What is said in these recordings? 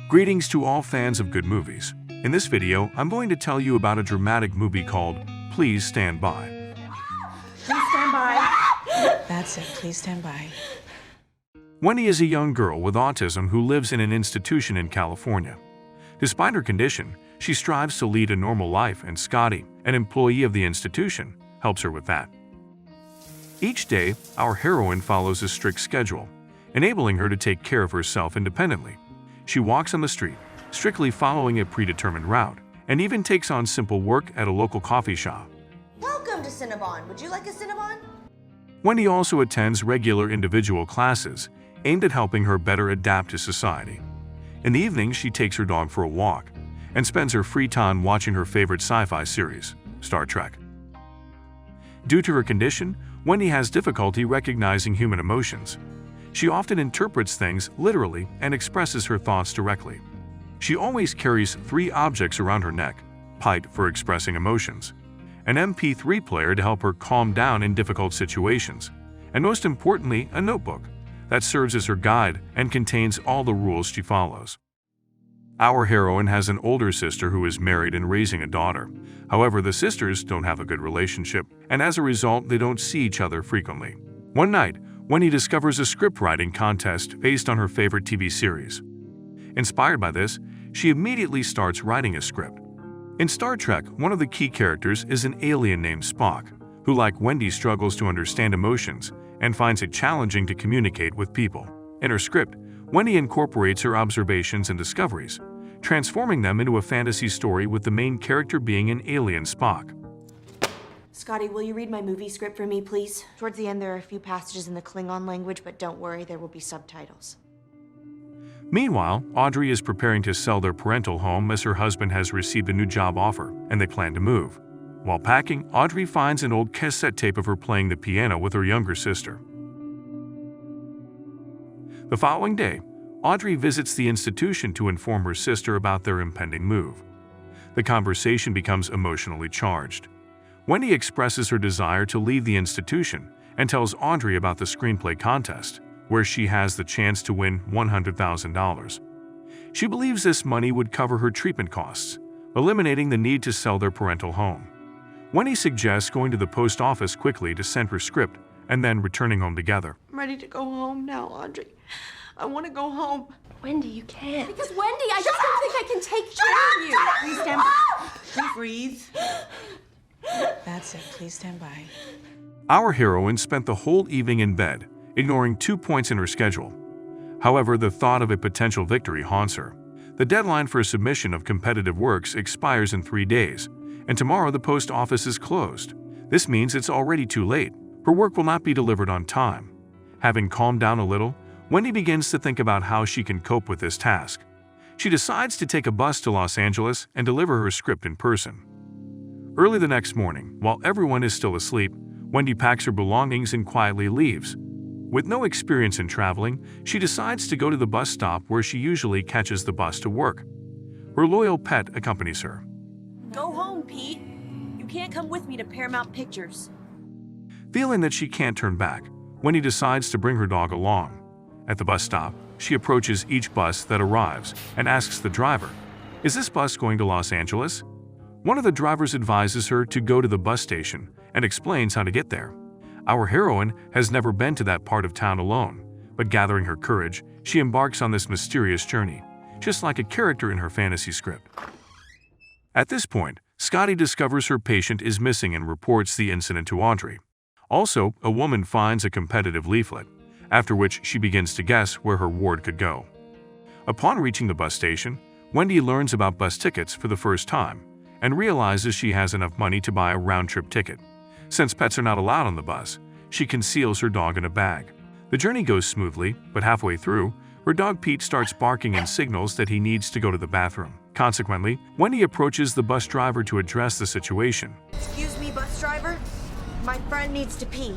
Greetings to all fans of good movies. In this video, I'm going to tell you about a dramatic movie called Please Stand By. Please stand by. That's it, please stand by. Wendy is a young girl with autism who lives in an institution in California. Despite her condition, she strives to lead a normal life, and Scotty, an employee of the institution, helps her with that. Each day, our heroine follows a strict schedule, enabling her to take care of herself independently. She walks on the street, strictly following a predetermined route, and even takes on simple work at a local coffee shop. Welcome to Cinnabon. Would you like a Cinnabon? Wendy also attends regular individual classes aimed at helping her better adapt to society. In the evening, she takes her dog for a walk and spends her free time watching her favorite sci-fi series, Star Trek. Due to her condition, Wendy has difficulty recognizing human emotions. She often interprets things literally and expresses her thoughts directly. She always carries 3 objects around her neck: Pite for expressing emotions, an MP3 player to help her calm down in difficult situations, and most importantly, a notebook that serves as her guide and contains all the rules she follows. Our heroine has an older sister who is married and raising a daughter. However, the sisters don't have a good relationship, and as a result, they don't see each other frequently. One night, Wendy discovers a script writing contest based on her favorite TV series. Inspired by this, she immediately starts writing a script. In Star Trek, one of the key characters is an alien named Spock, who, like Wendy, struggles to understand emotions and finds it challenging to communicate with people. In her script, Wendy incorporates her observations and discoveries, transforming them into a fantasy story with the main character being an alien Spock. Scotty, will you read my movie script for me, please? Towards the end, there are a few passages in the Klingon language, but don't worry, there will be subtitles. Meanwhile, Audrey is preparing to sell their parental home as her husband has received a new job offer and they plan to move. While packing, Audrey finds an old cassette tape of her playing the piano with her younger sister. The following day, Audrey visits the institution to inform her sister about their impending move. The conversation becomes emotionally charged. Wendy expresses her desire to leave the institution and tells Audrey about the screenplay contest, where she has the chance to win $100,000. She believes this money would cover her treatment costs, eliminating the need to sell their parental home. Wendy suggests going to the post office quickly to send her script and then returning home together. I'm ready to go home now, Audrey. I want to go home. Wendy, you can't. Because Wendy, I just don't think I can take care of you. Please stand by. Please breathe. That's it, please stand by. Our heroine spent the whole evening in bed, ignoring 2 points in her schedule. However, the thought of a potential victory haunts her. The deadline for submission of competitive works expires in 3 days, and tomorrow the post office is closed. This means it's already too late. Her work will not be delivered on time. Having calmed down a little, Wendy begins to think about how she can cope with this task. She decides to take a bus to Los Angeles and deliver her script in person. Early the next morning, while everyone is still asleep, Wendy packs her belongings and quietly leaves. With no experience in traveling, she decides to go to the bus stop where she usually catches the bus to work. Her loyal pet accompanies her. Go home, Pete. You can't come with me to Paramount Pictures. Feeling that she can't turn back, Wendy decides to bring her dog along. At the bus stop, she approaches each bus that arrives and asks the driver, "Is this bus going to Los Angeles?" One of the drivers advises her to go to the bus station and explains how to get there. Our heroine has never been to that part of town alone, but gathering her courage, she embarks on this mysterious journey, just like a character in her fantasy script. At this point, Scotty discovers her patient is missing and reports the incident to Audrey. Also, a woman finds a competitive leaflet, after which she begins to guess where her ward could go. Upon reaching the bus station, Wendy learns about bus tickets for the first time and realizes she has enough money to buy a round-trip ticket. Since pets are not allowed on the bus, she conceals her dog in a bag. The journey goes smoothly, but halfway through, her dog Pete starts barking and signals that he needs to go to the bathroom. Consequently, Wendy approaches the bus driver to address the situation. Excuse me, bus driver. My friend needs to pee.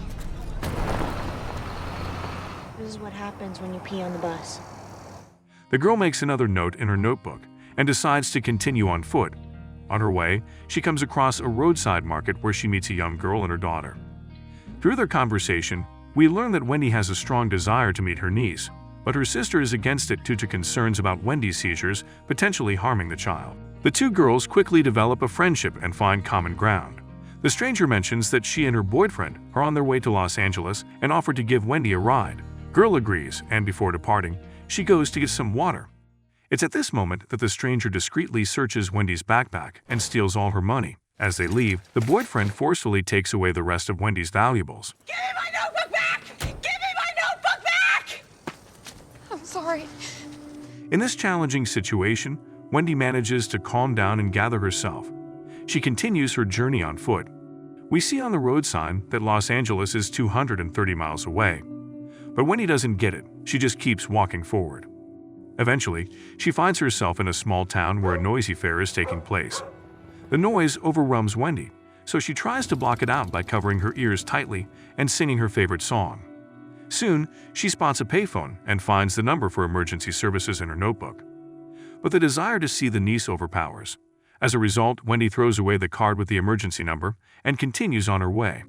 This is what happens when you pee on the bus. The girl makes another note in her notebook and decides to continue on foot. On her way, she comes across a roadside market where she meets a young girl and her daughter. Through their conversation, we learn that Wendy has a strong desire to meet her niece, but her sister is against it due to concerns about Wendy's seizures potentially harming the child. The two girls quickly develop a friendship and find common ground. The stranger mentions that she and her boyfriend are on their way to Los Angeles and offer to give Wendy a ride. Girl agrees, and before departing, she goes to get some water. It's at this moment that the stranger discreetly searches Wendy's backpack and steals all her money. As they leave, the boyfriend forcefully takes away the rest of Wendy's valuables. Give me my notebook back! Give me my notebook back! I'm sorry. In this challenging situation, Wendy manages to calm down and gather herself. She continues her journey on foot. We see on the road sign that Los Angeles is 230 miles away. But Wendy doesn't get it. She just keeps walking forward. Eventually, she finds herself in a small town where a noisy fair is taking place. The noise overwhelms Wendy, so she tries to block it out by covering her ears tightly and singing her favorite song. Soon, she spots a payphone and finds the number for emergency services in her notebook. But the desire to see the niece overpowers. As a result, Wendy throws away the card with the emergency number and continues on her way.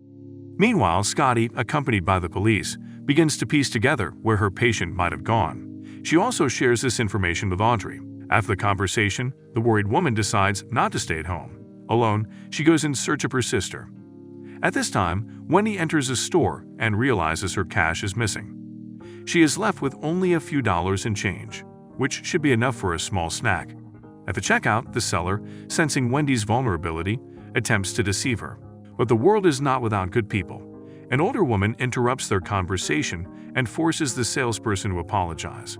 Meanwhile, Scotty, accompanied by the police, begins to piece together where her patient might have gone. She also shares this information with Audrey. After the conversation, the worried woman decides not to stay at home. Alone, she goes in search of her sister. At this time, Wendy enters a store and realizes her cash is missing. She is left with only a few dollars in change, which should be enough for a small snack. At the checkout, the seller, sensing Wendy's vulnerability, attempts to deceive her. But the world is not without good people. An older woman interrupts their conversation and forces the salesperson to apologize.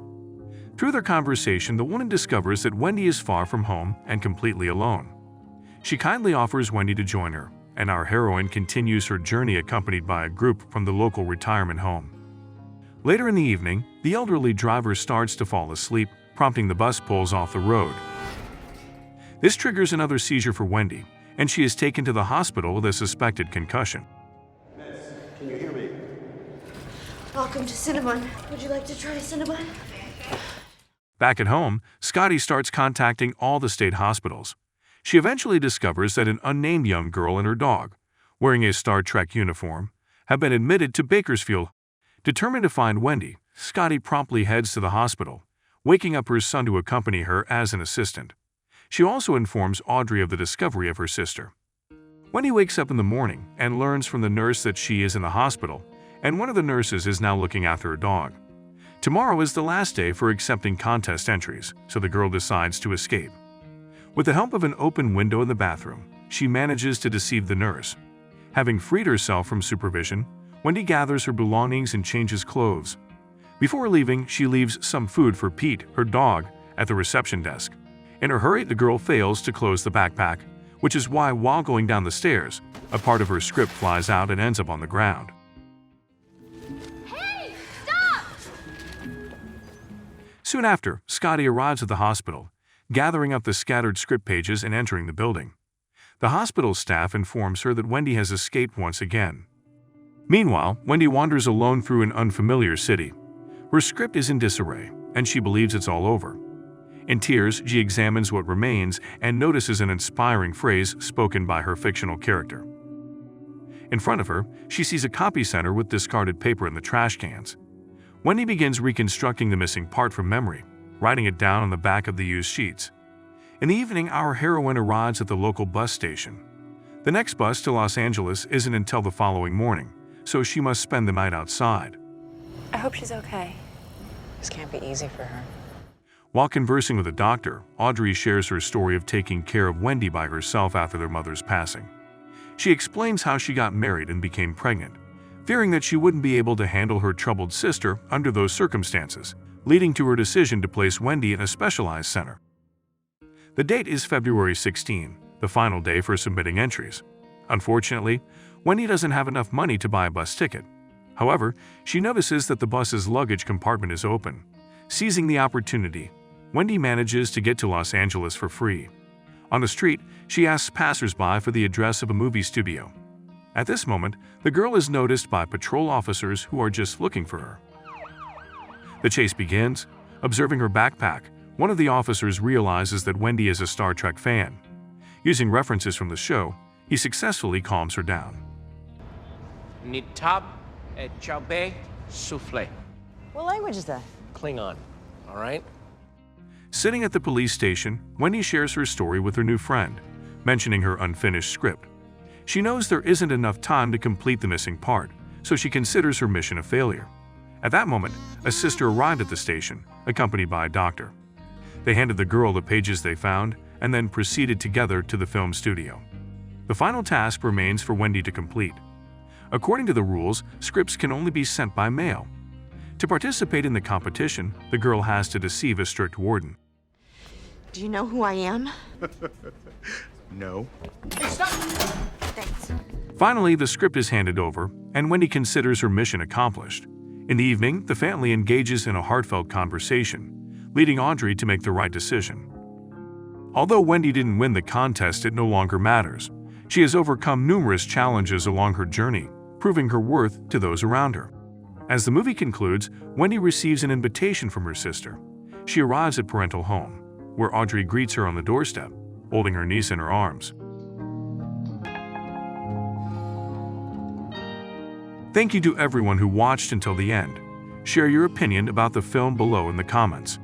Through their conversation, the woman discovers that Wendy is far from home and completely alone. She kindly offers Wendy to join her, and our heroine continues her journey accompanied by a group from the local retirement home. Later in the evening, the elderly driver starts to fall asleep, prompting the bus pulls off the road. This triggers another seizure for Wendy, and she is taken to the hospital with a suspected concussion. Can you hear me? Welcome to Cinnamon. Would you like to try Cinnamon? Back at home, Scotty starts contacting all the state hospitals. She eventually discovers that an unnamed young girl and her dog, wearing a Star Trek uniform, have been admitted to Bakersfield. Determined to find Wendy, Scotty promptly heads to the hospital, waking up her son to accompany her as an assistant. She also informs Audrey of the discovery of her sister. Wendy wakes up in the morning and learns from the nurse that she is in the hospital, and one of the nurses is now looking after her dog. Tomorrow is the last day for accepting contest entries, so the girl decides to escape. With the help of an open window in the bathroom, she manages to deceive the nurse. Having freed herself from supervision, Wendy gathers her belongings and changes clothes. Before leaving, she leaves some food for Pete, her dog, at the reception desk. In her hurry, the girl fails to close the backpack, which is why, while going down the stairs, a part of her script flies out and ends up on the ground. Hey, stop! Soon after, Scotty arrives at the hospital, gathering up the scattered script pages and entering the building. The hospital staff informs her that Wendy has escaped once again. Meanwhile, Wendy wanders alone through an unfamiliar city. Her script is in disarray, and she believes it's all over. In tears, she examines what remains and notices an inspiring phrase spoken by her fictional character. In front of her, she sees a copy center with discarded paper in the trash cans. Wendy begins reconstructing the missing part from memory, writing it down on the back of the used sheets. In the evening, our heroine arrives at the local bus station. The next bus to Los Angeles isn't until the following morning, so she must spend the night outside. I hope she's okay. This can't be easy for her. While conversing with a doctor, Audrey shares her story of taking care of Wendy by herself after their mother's passing. She explains how she got married and became pregnant, fearing that she wouldn't be able to handle her troubled sister under those circumstances, leading to her decision to place Wendy in a specialized center. The date is February 16, the final day for submitting entries. Unfortunately, Wendy doesn't have enough money to buy a bus ticket. However, she notices that the bus's luggage compartment is open. Seizing the opportunity, Wendy manages to get to Los Angeles for free. On the street, she asks passersby for the address of a movie studio. At this moment, the girl is noticed by patrol officers who are just looking for her. The chase begins. Observing her backpack, one of the officers realizes that Wendy is a Star Trek fan. Using references from the show, he successfully calms her down. Nitab et chaube souffle. What language is that? Klingon, all right? Sitting at the police station, Wendy shares her story with her new friend, mentioning her unfinished script. She knows there isn't enough time to complete the missing part, so she considers her mission a failure. At that moment, a sister arrived at the station, accompanied by a doctor. They handed the girl the pages they found and then proceeded together to the film studio. The final task remains for Wendy to complete. According to the rules, scripts can only be sent by mail. To participate in the competition, the girl has to deceive a strict warden. Do you know who I am? No. Thanks. Finally, the script is handed over, and Wendy considers her mission accomplished. In the evening, the family engages in a heartfelt conversation, leading Audrey to make the right decision. Although Wendy didn't win the contest, it no longer matters. She has overcome numerous challenges along her journey, proving her worth to those around her. As the movie concludes, Wendy receives an invitation from her sister. She arrives at parental home, where Audrey greets her on the doorstep, holding her niece in her arms. Thank you to everyone who watched until the end. Share your opinion about the film below in the comments.